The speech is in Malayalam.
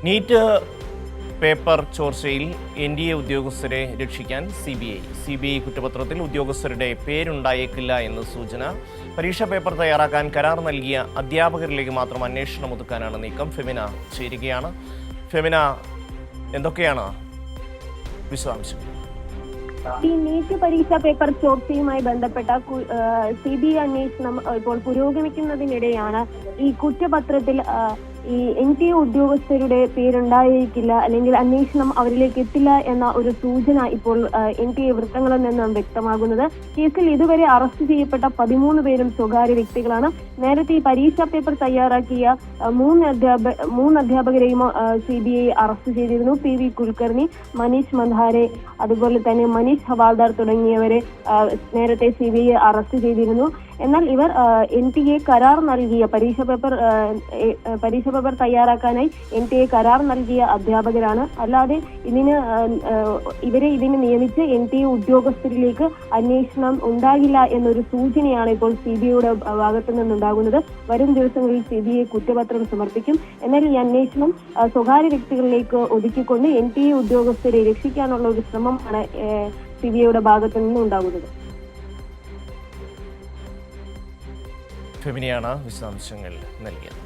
നീറ്റ് പേപ്പർ ചോർച്ചയിൽ NTA ഉദ്യോഗസ്ഥരെ രക്ഷിക്കാൻ CBI കുറ്റപത്രത്തിൽ ഉദ്യോഗസ്ഥരുടെ പേരുണ്ടായേക്കില്ല എന്ന് സൂചന. പരീക്ഷാ പേപ്പർ തയ്യാറാക്കാൻ കരാർ നൽകിയ അധ്യാപകരിലേക്ക് മാത്രം അന്വേഷണം ഒതുക്കാനാണ് നീക്കം. ഫെമിന ചേരുകയാണ്. ഫെമിന, എന്തൊക്കെയാണ് വിശദാംശങ്ങൾ? ഈ നീറ്റ് പരീക്ഷാ പേപ്പർ ചോർച്ചയുമായി ബന്ധപ്പെട്ട CBI അന്വേഷണം ഇപ്പോൾ പുരോഗമിക്കുന്നതിനിടെയാണ് ഈ കുറ്റപത്രത്തിൽ ഈ NTA ഉദ്യോഗസ്ഥരുടെ പേരുണ്ടായിരിക്കില്ല, അല്ലെങ്കിൽ അന്വേഷണം അവരിലേക്ക് എത്തില്ല എന്ന ഒരു സൂചന ഇപ്പോൾ NTA വൃത്തങ്ങളിൽ നിന്നും വ്യക്തമാകുന്നത്. കേസിൽ ഇതുവരെ അറസ്റ്റ് ചെയ്യപ്പെട്ട 13 പേരും സ്വകാര്യ വ്യക്തികളാണ്. നേരത്തെ ഈ പരീക്ഷാ പേപ്പർ തയ്യാറാക്കിയ മൂന്ന് അധ്യാപകരെയും CBI അറസ്റ്റ് ചെയ്തിരുന്നു. PV കുൽക്കർണി, മനീഷ് മന്ധാരെ, അതുപോലെ തന്നെ മനീഷ് ഹവാൽദാർ തുടങ്ങിയവരെ നേരത്തെ CBI അറസ്റ്റ് ചെയ്തിരുന്നു. എന്നാൽ ഇവർ NTA കരാർ നൽകിയ പരീക്ഷാ പേപ്പർ തയ്യാറാക്കാനായി NTA കരാർ നൽകിയ അധ്യാപകരാണ്. അല്ലാതെ ഇവരെ നിയമിച്ച് NTA ഉദ്യോഗസ്ഥരിലേക്ക് അന്വേഷണം ഉണ്ടാകില്ല എന്നൊരു സൂചനയാണ് ഇപ്പോൾ CBIയുടെ ഭാഗത്തു നിന്നുണ്ടാകുന്നത്. വരും ദിവസങ്ങളിൽ CBI കുറ്റപത്രം സമർപ്പിക്കും. എന്നാൽ ഈ അന്വേഷണം സ്വകാര്യ വ്യക്തികളിലേക്ക് ഒതുക്കിക്കൊണ്ട് NTA ഉദ്യോഗസ്ഥരെ രക്ഷിക്കാനുള്ള ഒരു ശ്രമമാണ് CBIയുടെ ഭാഗത്തു നിന്നുണ്ടാകുന്നത്. ഫെമിനിയാണ് വിശദാംശങ്ങൾ നൽകിയത്.